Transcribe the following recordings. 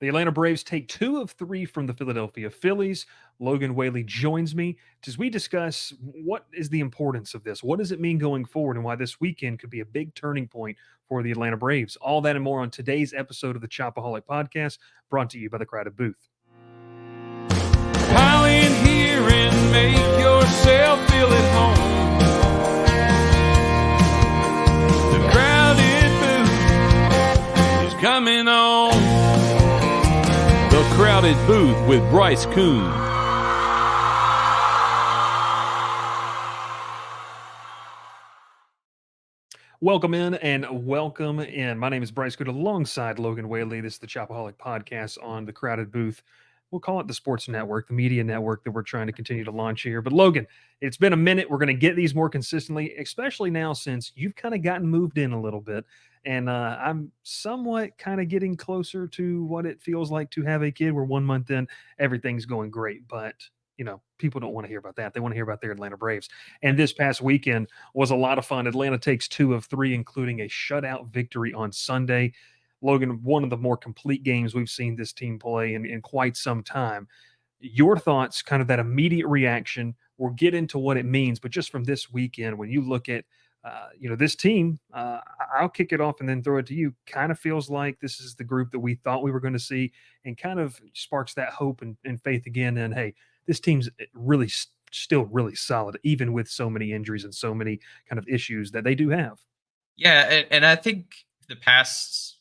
The Atlanta Braves take 2 of 3 from the Philadelphia Phillies. Logan Whaley joins me as we discuss what is the importance of this. What does it mean going forward, and why this weekend could be a big turning point for the Atlanta Braves? All that and more on today's episode of the Chopaholic Podcast, brought to you by the Crowded Booth. Pile in here and make yourself feel at home. The Crowded Booth is coming on. The Crowded Booth with Bryce, Koon. Welcome in and welcome in. My name is Bryce Good alongside Logan Whaley. This is the Chopaholic Podcast on the Crowded Booth. We'll call it the sports network, the media network that we're trying to continue to launch here. But Logan, it's been a minute. We're going to get these more consistently, especially now since you've kind of gotten moved in a little bit. And I'm somewhat kind of getting closer to what it feels like to have a kid. We're 1 month in, everything's going great. But, people don't want to hear about that. They want to hear about their Atlanta Braves. And this past weekend was a lot of fun. Atlanta takes 2 of 3, including a shutout victory on Sunday. Logan, one of the more complete games we've seen this team play in quite some time. Your thoughts, kind of that immediate reaction. We'll get into what it means, but just from this weekend, when you look at, this team, I'll kick it off and then throw it to you. Kind of feels like this is the group that we thought we were going to see, and kind of sparks that hope and faith again. And hey, this team's really still really solid, even with so many injuries and so many kind of issues that they do have. Yeah, and I think the past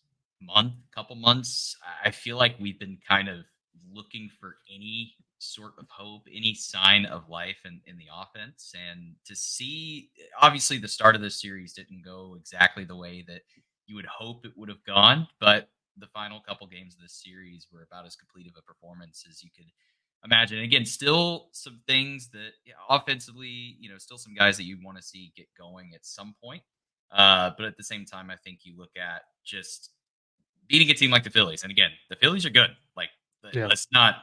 couple months, I feel like we've been kind of looking for any sort of hope, any sign of life in the offense. And to see, obviously, the start of this series didn't go exactly the way that you would hope it would have gone, but the final couple games of this series were about as complete of a performance as you could imagine. Again, still some things that offensively, still some guys that you want to see get going at some point. But at the same time, I think you look at just beating a team like the Phillies. And again, the Phillies are good. Like, let's not,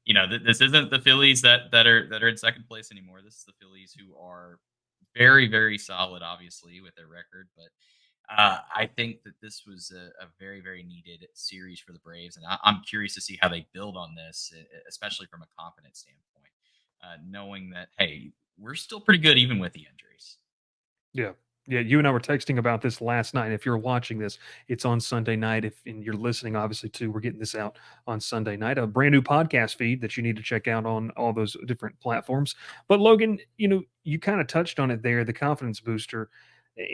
this isn't the Phillies that are in second place anymore. This is the Phillies who are very, very solid, obviously, with their record. But I think that this was a very, very needed series for the Braves. And I'm curious to see how they build on this, especially from a confidence standpoint, knowing that, hey, we're still pretty good even with the injuries. Yeah. Yeah, you and I were texting about this last night. If you're watching this, it's on Sunday night. And you're listening, obviously, too, we're getting this out on Sunday night. A brand new podcast feed that you need to check out on all those different platforms. But Logan, you kind of touched on it there, the confidence booster.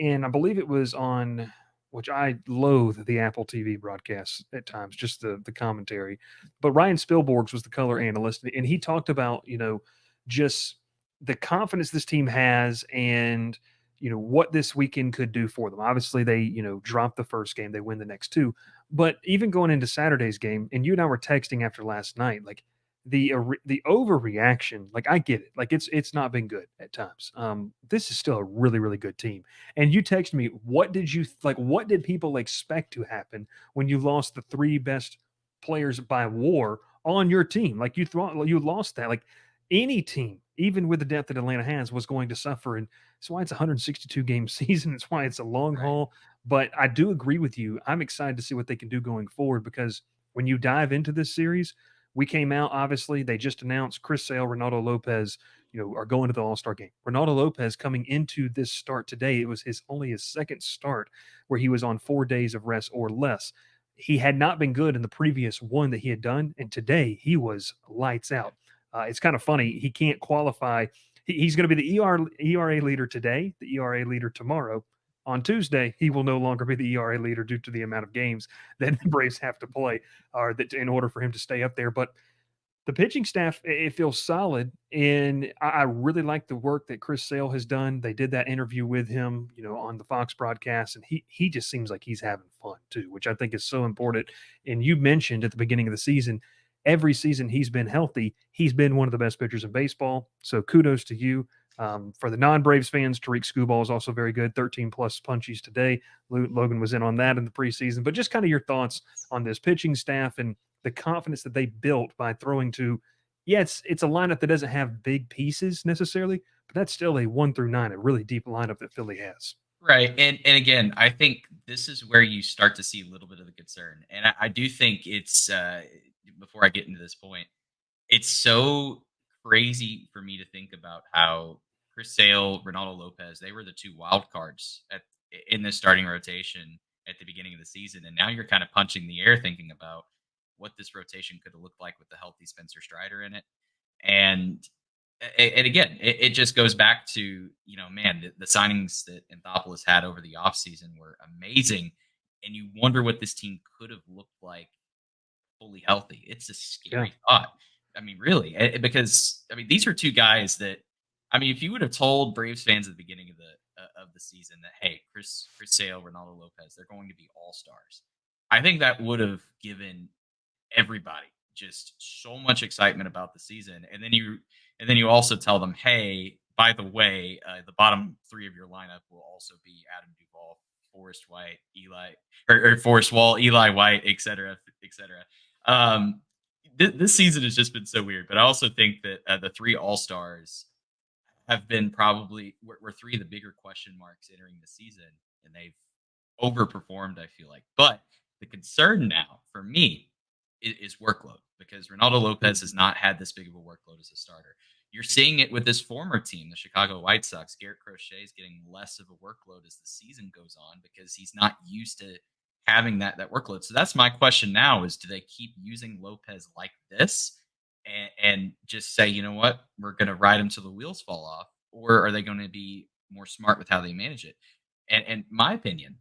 And I believe it was on, which I loathe the Apple TV broadcasts at times, just the commentary. But Ryan Spielborgs was the color analyst, and he talked about, just the confidence this team has, and what this weekend could do for them. Obviously, they, dropped the first game, they win the next 2. But even going into Saturday's game, and you and I were texting after last night, like the overreaction, like I get it. Like it's not been good at times. This is still a really, really good team. And you texted me, what did people expect to happen when you lost the 3 best players by WAR on your team? Like you thought you lost that. Like any team, even with the depth that Atlanta has, was going to suffer. And that's why it's a 162 game season. It's why it's a long haul. But I do agree with you. I'm excited to see what they can do going forward, because when you dive into this series, we came out, obviously, they just announced Chris Sale, Ronaldo Lopez, are going to the All-Star game. Ronaldo Lopez coming into this start today, it was only his second start where he was on 4 days of rest or less. He had not been good in the previous one that he had done, and today he was lights out. It's kind of funny. He can't qualify. He's going to be the ERA leader today, the ERA leader tomorrow. On Tuesday, he will no longer be the ERA leader due to the amount of games that the Braves have to play, or that in order for him to stay up there. But the pitching staff, it feels solid, and I really like the work that Chris Sale has done. They did that interview with him, on the Fox broadcast, and he just seems like he's having fun too, which I think is so important. And you mentioned at the beginning of the season, every season he's been healthy, he's been one of the best pitchers in baseball. So kudos to you. For the non-Braves fans, Tariq Skubal is also very good, 13-plus punchies today. Logan was in on that in the preseason. But just kind of your thoughts on this pitching staff and the confidence that they built by throwing to, it's a lineup that doesn't have big pieces necessarily, but that's still a 1 through 9, a really deep lineup that Philly has. Right. And again, I think this is where you start to see a little bit of the concern. And I do think it's before I get into this point, it's so crazy for me to think about how Chris Sale, Ronaldo Lopez, they were the two wild cards in this starting rotation at the beginning of the season. And now you're kind of punching the air thinking about what this rotation could have looked like with the healthy Spencer Strider in it. And and again, it just goes back to, man, the signings that Anthopoulos had over the offseason were amazing. And you wonder what this team could have looked like fully healthy. It's a Yeah. scary thought. I mean, really, because I mean, these are two guys that, I mean, if you would have told Braves fans at the beginning of the season that, hey, Chris Sale, Ronaldo Lopez, they're going to be all stars, I think that would have given everybody just so much excitement about the season. And then you also tell them, hey, by the way, the bottom three of your lineup will also be Adam Duvall, Forrest White, Eli, or Forrest Wall, Eli White, et cetera, et cetera. This season has just been so weird. But I also think that the three All Stars have been probably were three of the bigger question marks entering the season, and they've overperformed, I feel like. But the concern now for me is workload, because Ronaldo Lopez has not had this big of a workload as a starter. You're seeing it with this former team, the Chicago White Sox. Garrett Crochet is getting less of a workload as the season goes on because he's not used to having that workload. So that's my question now: is do they keep using Lopez like this and just say, you know what, we're going to ride him till the wheels fall off, or are they going to be more smart with how they manage it? And my opinion,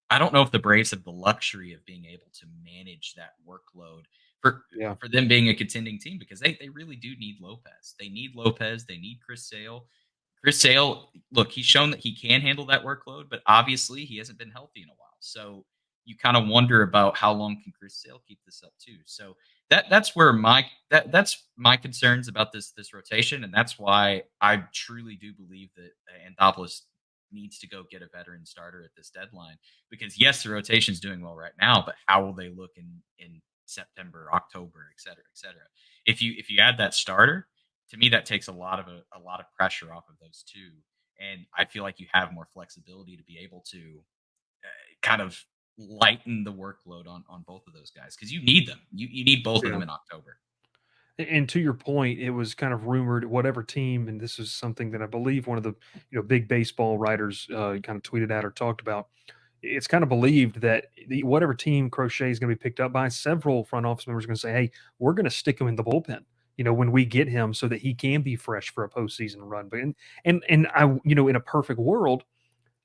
I don't know if the Braves have the luxury of being able to manage that workload for Yeah. for them being a contending team, because they really do need Lopez. They need Lopez. They need Chris Sale. Chris Sale, look, he's shown that he can handle that workload, but obviously he hasn't been healthy in a while. So you kind of wonder about how long can Chris Sale keep this up too. So that's where that's my concerns about this rotation, and that's why I truly do believe that Anthopoulos needs to go get a veteran starter at this deadline, because yes, the rotation is doing well right now, but how will they look in September, October, et cetera, et cetera? If you add that starter, to me that takes a lot of pressure off of those two, and I feel like you have more flexibility to be able to kind of lighten the workload on both of those guys, because you need them. You need both of Yeah. them in October. And to your point, it was kind of rumored whatever team, and this is something that I believe one of the big baseball writers kind of tweeted out or talked about. It's kind of believed that whatever team Crochet is going to be picked up by, several front office members are going to say, "Hey, we're going to stick him in the bullpen." When we get him, so that he can be fresh for a postseason run. But and I, in a perfect world,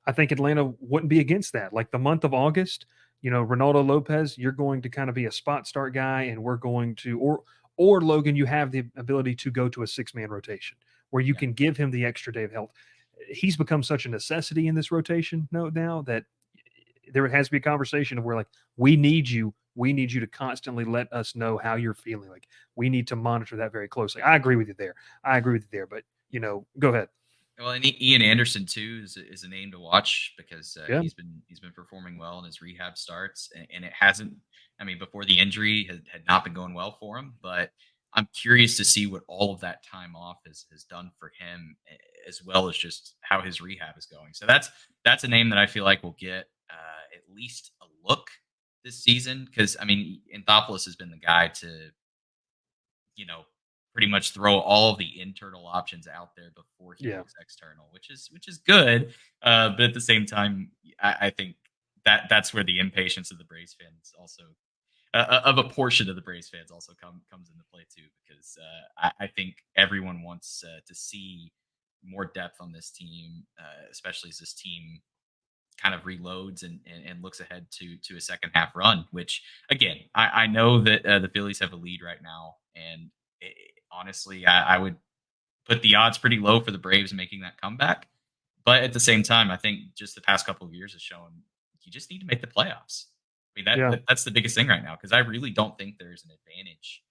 I think Atlanta wouldn't be against that. Like the month of August, Ronaldo Lopez, you're going to kind of be a spot start guy, and we're going to or Logan, you have the ability to go to a 6-man rotation where you Yeah. can give him the extra day of health. He's become such a necessity in this rotation now that there has to be a conversation of where, like, we need you to constantly let us know how you're feeling. Like, we need to monitor that very closely. I agree with you there. But go ahead. Well, and Ian Anderson too is a name to watch, because Yeah. he's been performing well in his rehab starts, and it hasn't. I mean, before the injury had not been going well for him, but I'm curious to see what all of that time off has done for him, as well as just how his rehab is going. So that's a name that I feel like will get at least a look this season, because I mean, Anthopoulos has been the guy to, you know, pretty much throw all of the internal options out there before he Yeah. looks external, which is good. But at the same time, I think that's where the impatience of the Braves fans also of a portion of the Braves fans also comes into play too, because I think everyone wants to see more depth on this team, especially as this team kind of reloads and looks ahead to a second half run. Which again, I know that the Phillies have a lead right now, and honestly, I would put the odds pretty low for the Braves making that comeback. But at the same time, I think just the past couple of years has shown you just need to make the playoffs. I mean, Yeah. that's the biggest thing right now, because I really don't think there's an advantage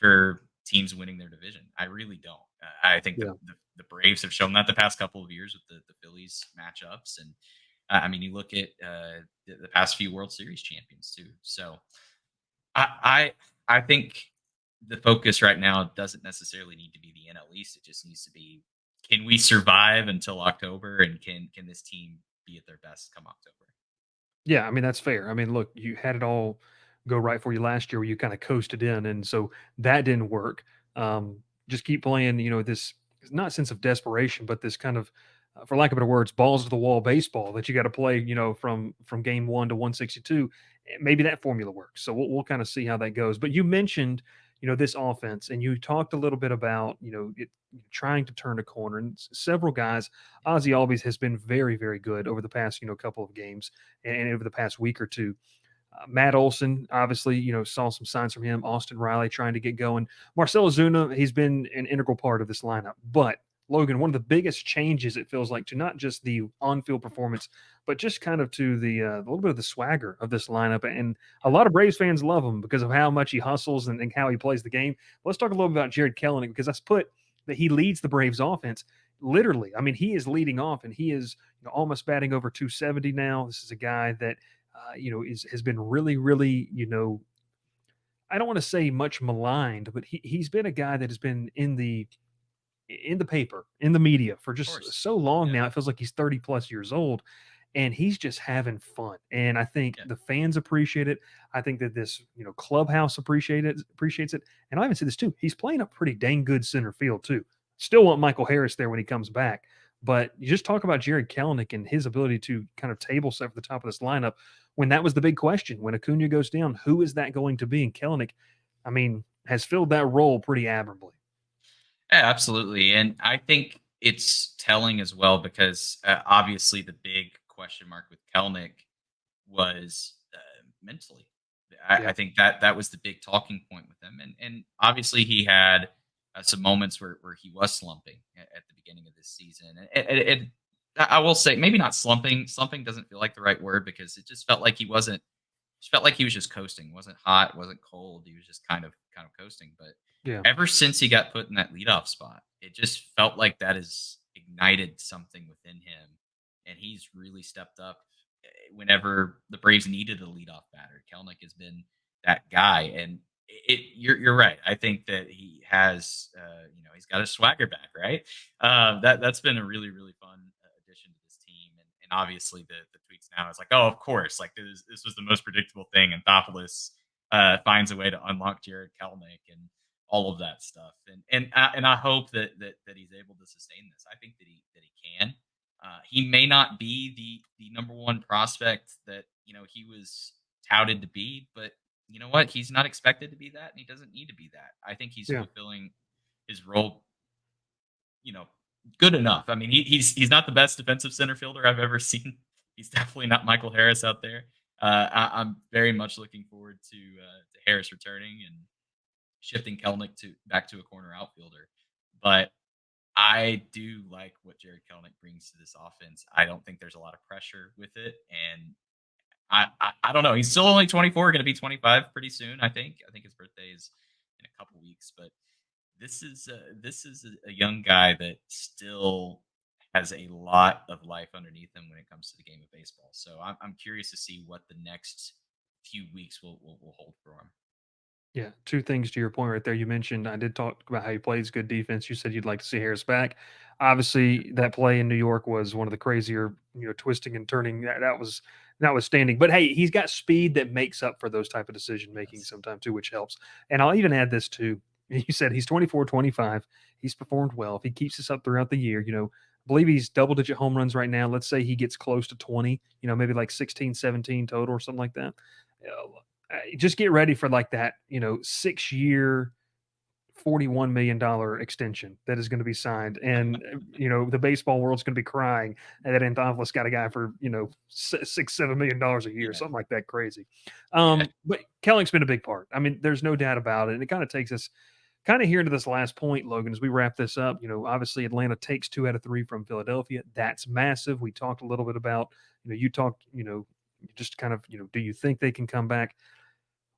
for teams winning their division. I really don't. I think Yeah. the Braves have shown that the past couple of years with the Phillies matchups, and I mean, you look at the past few World Series champions too. So I think the focus right now doesn't necessarily need to be the NL East. It just needs to be, can we survive until October, and can this team be at their best come October. Yeah, I mean, that's fair. I mean, look, you had it all go right for you last year where you kind of coasted in, and so that didn't work. Just keep playing, this not sense of desperation, but this kind of, for lack of better words, balls to the wall baseball that you got to play, from game one to 162. Maybe that formula works. So we'll kind of see how that goes. But you mentioned, this offense, and you talked a little bit about, trying to turn a corner. And several guys, Ozzy Albies has been very, very good over the past, couple of games and over the past week or two. Matt Olson, obviously, saw some signs from him. Austin Riley trying to get going. Marcell Ozuna, he's been an integral part of this lineup. But Logan, one of the biggest changes it feels like to not just the on-field performance, but just kind of to the little bit of the swagger of this lineup. And a lot of Braves fans love him because of how much he hustles and how he plays the game. Let's talk a little bit about Jared Kelenic because that's put that he leads the Braves offense. Literally, I mean, he is leading off, and he is almost batting over 270 now. This is a guy that has been really, really, I don't want to say much maligned, but he's been a guy that has been in the paper, in the media for Of just course. so long Yeah. now. It feels like he's 30 plus years old, and he's just having fun. And I think Yeah. the fans appreciate it. I think that this, clubhouse appreciates it. And I even say this too. He's playing a pretty dang good center field too. Still want Michael Harris there when he comes back. But you just talk about Jared Kelenic and his ability to kind of table set for the top of this lineup when that was the big question. When Acuna goes down, who is that going to be? And Kelenic, I mean, has filled that role pretty admirably. Yeah, absolutely. And I think it's telling as well because obviously the big question mark with Kelnick was mentally. I Yeah. think that was the big talking point with him, and obviously he had some moments where he was slumping at the beginning of this season, and I will say maybe not slumping. Slumping doesn't feel like the right word because it just felt like he wasn't. Just felt like he was just coasting. Wasn't hot. Wasn't cold. He was just kind of coasting. But Yeah. ever since he got put in that leadoff spot, it just felt like that has ignited something within him, and he's really stepped up whenever the Braves needed a leadoff batter. Kelnick has been that guy, and you're right. I think that he has, he's got his swagger back, right? That's been a really really fun addition to this team, and obviously the tweets now is like, oh, of course, like this was the most predictable thing, and Thopolis finds a way to unlock Jared Kelnick and all of that stuff, and I hope that he's able to sustain this. I think that he can. He may not be the number one prospect that he was touted to be, but you know what? He's not expected to be that, and he doesn't need to be that. I think he's Yeah. fulfilling his role, you know, good enough. I mean, he's not the best defensive center fielder I've ever seen. He's definitely not Michael Harris out there. I'm very much looking forward to Harris returning and shifting Kelnick to back to a corner outfielder. But I do like what Jared Kelnick brings to this offense. I don't think there's a lot of pressure with it, and I don't know. He's still only 24, going to be 25 pretty soon. I think his birthday is in a couple weeks, but this is a young guy that still has a lot of life underneath him when it comes to the game of baseball. So I'm curious to see what the next few weeks will hold for him. Yeah, two things to your point right there. You mentioned I did talk about how he plays good defense. You said you'd like to see Harris back. Obviously, that play in New York was one of the crazier, twisting and turning. That was notwithstanding. But hey, he's got speed that makes up for those type of decision making Yes. sometimes too, which helps. And I'll even add this too. You said he's 24, 25. He's performed well. If he keeps this up throughout the year, I believe he's double digit home runs right now. Let's say he gets close to 20, maybe like 16, 17 total or something like that. Just get ready for like that, 6 year, $41 million extension that is going to be signed. And, the baseball world's going to be crying that Anthopoulos got a guy for, $6, $7 million a year, Yeah. something like that crazy. Yeah. But Kelling's been a big part. I mean, there's no doubt about it. And it kind of takes us kind of here to this last point, Logan, as we wrap this up. Obviously Atlanta takes 2 out of 3 from Philadelphia. That's massive. We talked a little bit about, you talked, just kind of, do you think they can come back?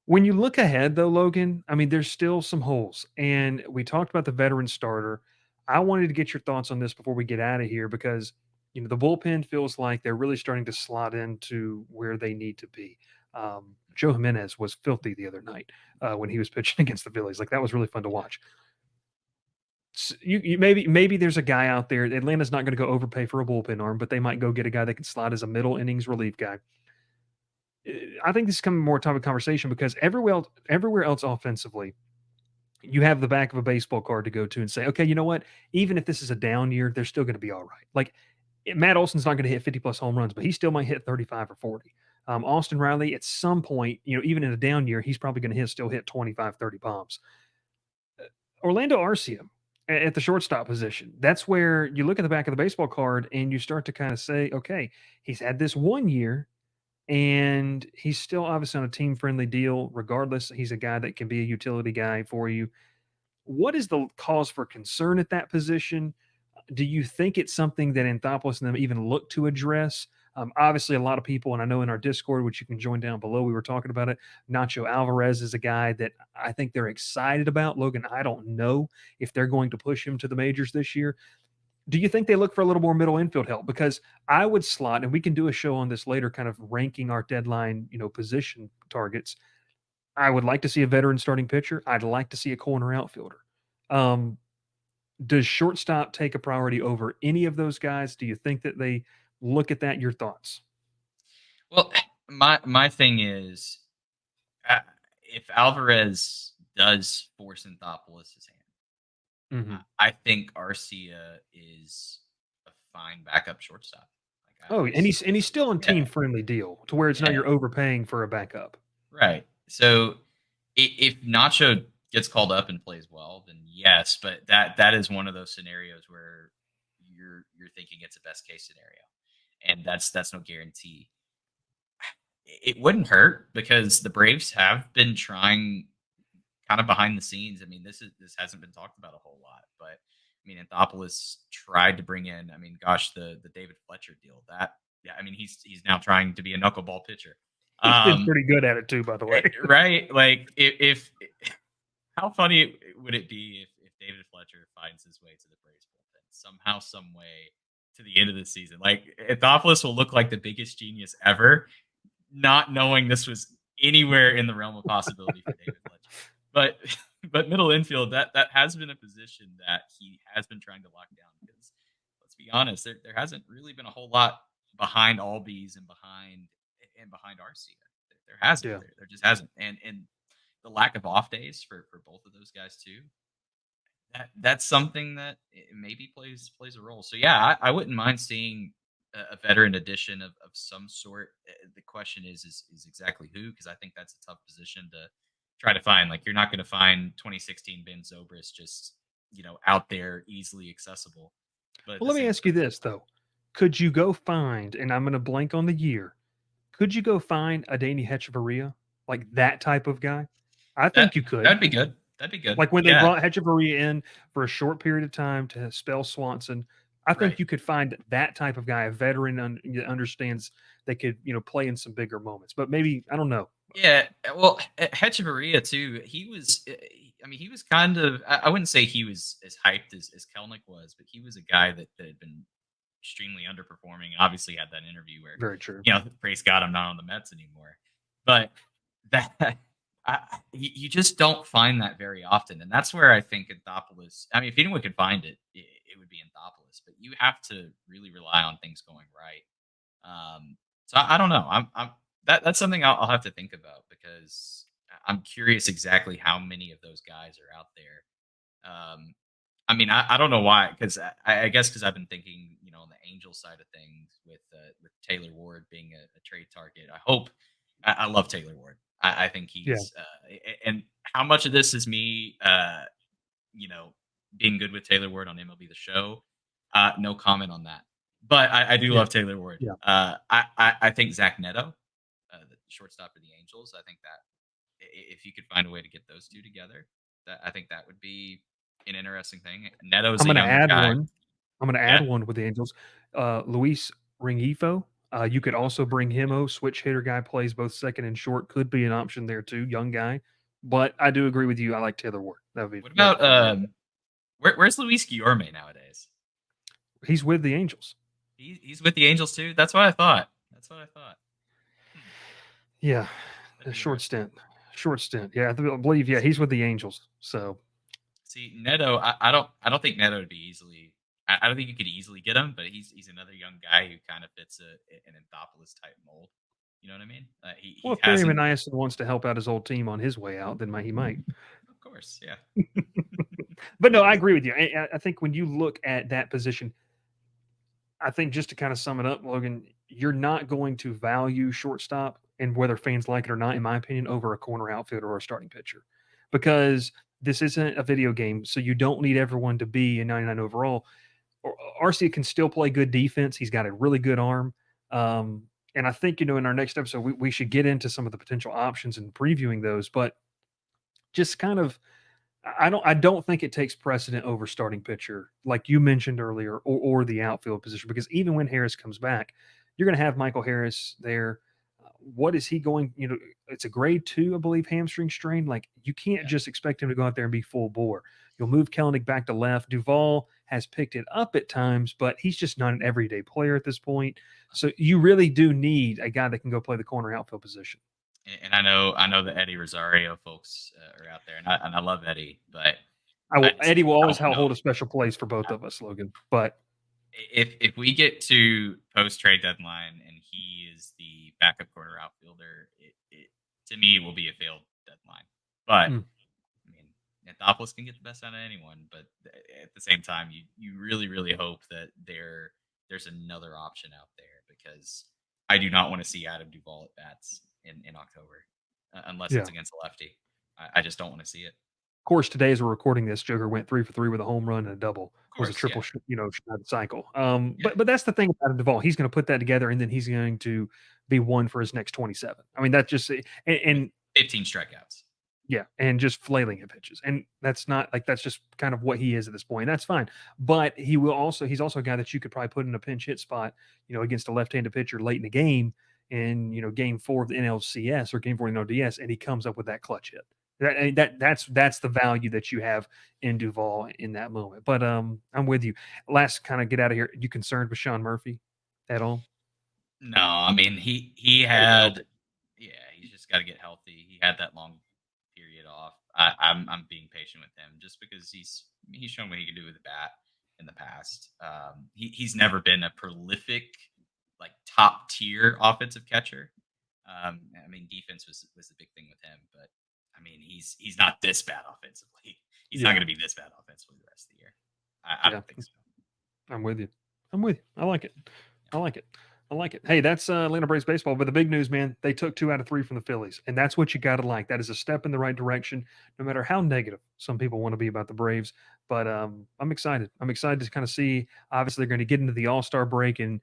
When you look ahead, though, Logan, I mean, there's still some holes. And we talked about the veteran starter. I wanted to get your thoughts on this before we get out of here because, the bullpen feels like they're really starting to slot into where they need to be. Joe Jimenez was filthy the other night when he was pitching against the Phillies. Like, that was really fun to Yeah. watch. maybe there's a guy out there. Atlanta's not going to go overpay for a bullpen arm, but they might go get a guy that can slot as a middle innings relief guy. I think this is coming more time of conversation because everywhere else offensively, you have the back of a baseball card to go to and say, okay, you know what? Even if this is a down year, they're still going to be all right. Like Matt Olson's not going to hit 50 plus home runs, but he still might hit 35 or 40. Austin Riley, at some point, even in a down year, he's probably going to still hit 25, 30 bombs. Orlando Arcia at the shortstop position. That's where you look at the back of the baseball card and you start to kind of say, okay, he's had this 1 year and he's still obviously on a team friendly deal. Regardless, he's a guy that can be a utility guy for you. What is the cause for concern at that position? Do you think it's something that Anthopoulos and them even look to address? Obviously, a lot of people, and I know in our Discord, which you can join down below, we were talking about it. Nacho Alvarez is a guy that I think they're excited about. Logan, I don't know if they're going to push him to the majors this year. Do you think they look for a little more middle infield help? Because I would slot, and we can do a show on this later, kind of ranking our deadline, position targets. I would like to see a veteran starting pitcher. I'd like to see a corner outfielder. Does shortstop take a priority over any of those guys? Do you think that they look at that? Your thoughts? Well, my thing is, if Alvarez does force Anthopoulos' hand, Mm-hmm. I think Arcia is a fine backup shortstop. Like Oh, and he's still in team friendly deal to where it's not Yeah. you're overpaying for a backup. Right. So if Nacho gets called up and plays well, then yes, but that is one of those scenarios where you're thinking it's a best case scenario, and that's no guarantee. It wouldn't hurt because the Braves have been trying kind of behind the scenes. I mean, this hasn't been talked about a whole lot, but I mean, Anthopoulos tried to bring in. I mean, gosh, the David Fletcher deal. I mean, he's now trying to be a knuckleball pitcher. He's been pretty good at it too, by the way. Right? Like, if how funny would it be if David Fletcher finds his way to the Braves bullpen somehow, some way to the end of the season? Like, Anthopoulos will look like the biggest genius ever, not knowing this was anywhere in the realm of possibility for David Fletcher. But middle infield, that has been a position that he has been trying to lock down because let's be honest, there hasn't really been a whole lot behind Albies and behind Arcia. There hasn't. Yeah. There just hasn't. And the lack of off days for both of those guys too. That's something that maybe plays a role. So yeah, I wouldn't mind seeing a veteran addition of some sort. The question is exactly who, because I think that's a tough position to try to find. Like, you're not going to find 2016 Ben Zobrist just out there easily accessible. But well, let me ask you this though: could you go find? And I'm going to blank on the year. Could you go find a Danny Hechavarria, like that type of guy? I think you could. That'd be good. That'd be good. Like when they brought Hechavarria in for a short period of time to spell Swanson, I think you could find that type of guy, a veteran understands they could, play in some bigger moments. But maybe, I don't know. Yeah, well, Hechavarria too. He was, I mean, he was kind of. I wouldn't say he was as hyped as Kelnick was, but he was a guy that had been extremely underperforming. Obviously, had that interview where, very true. Praise God, I'm not on the Mets anymore. But that. You just don't find that very often, and that's where I think Anthopoulos. I mean, if anyone could find it, it would be Anthopoulos. But you have to really rely on things going right. So I don't know. That's something I'll have to think about because I'm curious exactly how many of those guys are out there. I mean, I don't know why, because I guess because I've been thinking, on the Angels side of things with Taylor Ward being a trade target. I love Taylor Ward. I think he's, and how much of this is me, being good with Taylor Ward on MLB The Show? No comment on that. But I do love Taylor Ward. Yeah. I think Zach Neto, the shortstop for the Angels, I think that if you could find a way to get those two together, I think that would be an interesting thing. Neto's I'm going to add one. I'm going to add one with the Angels. Luis Rengifo. You could also bring Himo, switch hitter guy, plays both second and short. Could be an option there too, young guy. But I do agree with you. I like Taylor Ward. That would be. What about where's Luis Guillorme nowadays? He's with the Angels. He's with the Angels too. That's what I thought. Yeah, a short stint. Yeah, I believe. Yeah, he's with the Angels. So See, Neto, I don't think Neto would be easily. I don't think you could easily get him, but he's another young guy who kind of fits an Anthopoulos type mold. You know what I mean? Well, He if Barry hasn't. Maniason wants to help out his old team on his way out, then he might. Of course, yeah. But no, I agree with you. I think when you look at that position, I think just to kind of sum it up, Logan, you're not going to value shortstop, and whether fans like it or not, in my opinion, over a corner outfielder or a starting pitcher, because this isn't a video game, so you don't need everyone to be a 99 overall. Arcia can still play good defense. He's got a really good arm. And I think, in our next episode, we should get into some of the potential options and previewing those. But just kind of, I don't think it takes precedent over starting pitcher, like you mentioned earlier, or the outfield position, because even when Harris comes back, you're going to have Michael Harris there. What is he going? It's a grade 2, I believe, hamstring strain. Like, you can't Yeah. just expect him to go out there and be full bore. You'll move Kellenic back to left. Duvall has picked it up at times, but he's just not an everyday player at this point. So you really do need a guy that can go play the corner outfield position. And I know the Eddie Rosario folks are out there, and I love Eddie, but Eddie will always don't know hold a special place for both of us, Logan. But if we get to post trade deadline and he is the backup corner outfielder, it to me will be a failed deadline. But I mean, Anthopoulos can get the best out of anyone, but at the same time, you really really hope that there's another option out there, because I do not want to see Adam Duvall at bats in October unless yeah, it's against a lefty. I just don't want to see it. of course, today as we're recording this, Joker went 3 for 3 with a home run and a double. Of Was a course, triple, yeah, shot cycle. yeah. But that's the thing about Duvall. He's going to put that together, and then he's going to be one for his next 27. I mean, that's just With and 15 strikeouts. yeah, and just flailing at pitches. And that's not like that's just kind of what he is at this point. That's fine. But he's also a guy that you could probably put in a pinch hit spot, against a left-handed pitcher late in the game in, game 4 of the NLCS or game 4 of the NLDS, and he comes up with that clutch hit. That's the value that you have in Duvall in that moment. But I'm with you. Last kind of get out of here. You concerned with Sean Murphy at all? No, I mean he Gotta get had, healthy. yeah, he's just got to get healthy. He had that long period off. I'm being patient with him just because he's shown what he can do with the bat in the past. He's never been a prolific, like, top tier offensive catcher. I mean, defense was the big thing with him, but I mean he's not this bad offensively. He's not Yeah, going to be this bad offensively the rest of the year. I yeah. don't think so. I'm with you. I'm with you. I like it. I like it. I like it. Hey, that's Atlanta Braves baseball. But the big news, man, they took 2 out of 3 from the Phillies, and that's what you got to like. That is a step in the right direction, no matter how negative some people want to be about the Braves. But I'm excited. I'm excited to kind of see. Obviously, they're going to get into the All Star break, and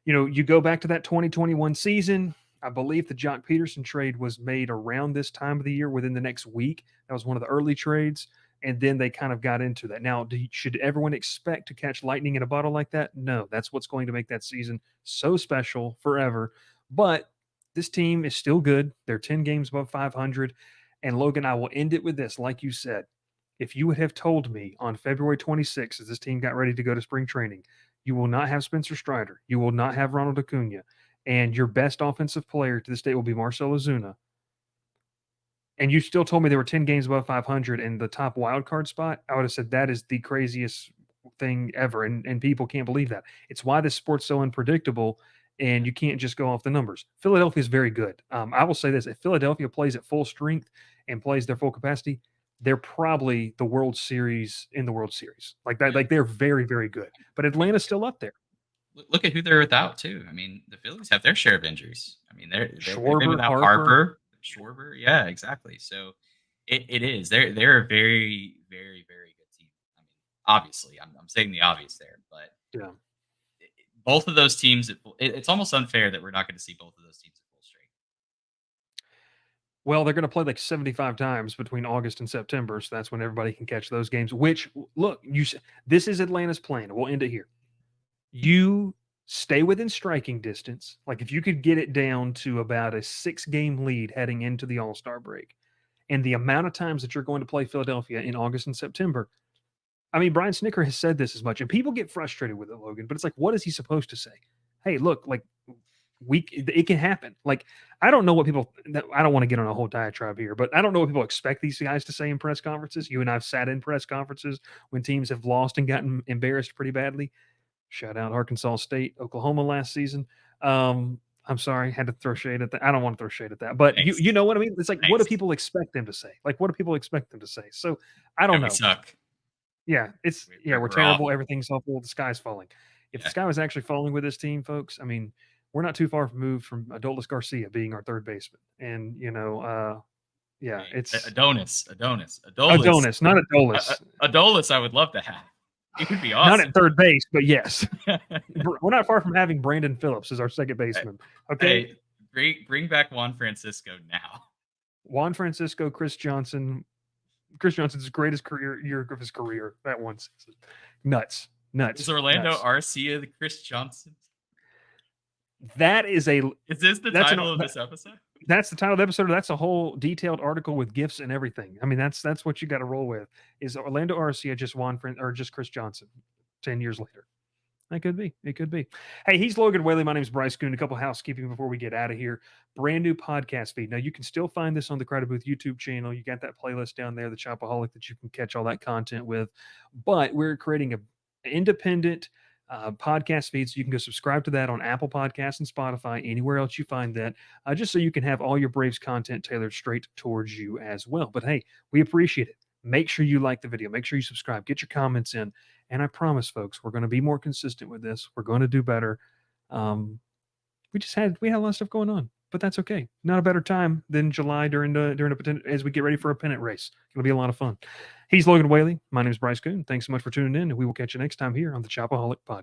you go back to that 2021 season. I believe the Jock Peterson trade was made around this time of the year, within the next week. That was one of the early trades. And then they kind of got into that. Now, should everyone expect to catch lightning in a bottle like that? No, that's what's going to make that season so special forever. But this team is still good. They're 10 games above 500. And Logan, I will end it with this. Like you said, if you would have told me on February 26th, as this team got ready to go to spring training, you will not have Spencer Strider, you will not have Ronald Acuna, and your best offensive player to this day will be Marcell Ozuna, and you still told me they were 10 games above 500 in the top wild card spot, I would have said that is the craziest thing ever. And people can't believe that. It's why this sport's so unpredictable, and you can't just go off the numbers. Philadelphia is very good. I will say this: if Philadelphia plays at full strength and plays their full capacity, they're probably the World Series in the World Series. Like that, Yeah. like they're very, very good. But I mean, Atlanta's still up there. look at who they're without too. I mean, the Phillies have their share of injuries. I mean, they've been Schwarber, without Harper. Harper, Schwarber. Yeah, exactly. So it is. They're a very very very good team. I mean, obviously, I'm saying the obvious there, but Yeah. both of those teams, it's almost unfair that we're not going to see both of those teams at full strength. Well, they're going to play like 75 times between August and September, so that's when everybody can catch those games. Which, look, this is Atlanta's plan. We'll end it here. You stay within striking distance. Like, if you could get it down to about a 6-game lead heading into the All-Star break, and the amount of times that you're going to play Philadelphia in August and September. I mean, Brian Snicker has said this as much, and people get frustrated with it, Logan. But it's like, what is he supposed to say? Hey, look, like, it can happen. Like, I don't know what people. I don't want to get on a whole diatribe here, but I don't know what people expect these guys to say in press conferences. You and I've sat in press conferences when teams have lost and gotten embarrassed pretty badly. Shout out Arkansas State, Oklahoma last season. I'm sorry, had to throw shade at that. I don't want to throw shade at that, but Thanks. you know what I mean? It's like, what do Thanks. people expect them to say? Like, what do people expect them to say? So I don't We know. suck. Yeah, we're We're terrible. awful. Everything's awful. The sky's falling. If the Yeah. sky was actually falling with this team, folks, I mean, we're not too far removed from Adolis Garcia being our third baseman. And yeah, Hey, it's Adonis. Adonis, not Adolis. Adolis, I would love to have. It would be Not awesome. at third base, but yes. We're not far from having Brandon Phillips as our second baseman. Okay. Hey, bring back Juan Francisco now. Juan Francisco, Chris Johnson. Chris Johnson's greatest year of his career. That one season. Nuts. Is Orlando nuts. Arcia the Chris Johnson? That is a. Is this the title of this episode? That's the title of the episode. That's a whole detailed article with gifs and everything. I mean, that's what you got to roll with. Is Orlando Arcia just or just Chris Johnson 10 years later? That could be. It could be. Hey, he's Logan Whaley. My name is Bryce Koon. A couple housekeeping before we get out of here. Brand new podcast feed. Now, you can still find this on the Crowded Booth YouTube channel. You got that playlist down there, the Chopaholic, that you can catch all that content with. But we're creating an independent podcast feed, so you can go subscribe to that on Apple Podcasts and Spotify, anywhere else you find that, just so you can have all your Braves content tailored straight towards you as well. But hey, we appreciate it. Make sure you like the video. Make sure you subscribe. Get your comments in. And I promise, folks, we're going to be more consistent with this. We're going to do better. We had a lot of stuff going on, but that's okay. Not a better time than July as we get ready for a pennant race. It'll be a lot of fun. He's Logan Whaley. My name is Bryce Koon. Thanks so much for tuning in, and we will catch you next time here on the Chopaholic Podcast.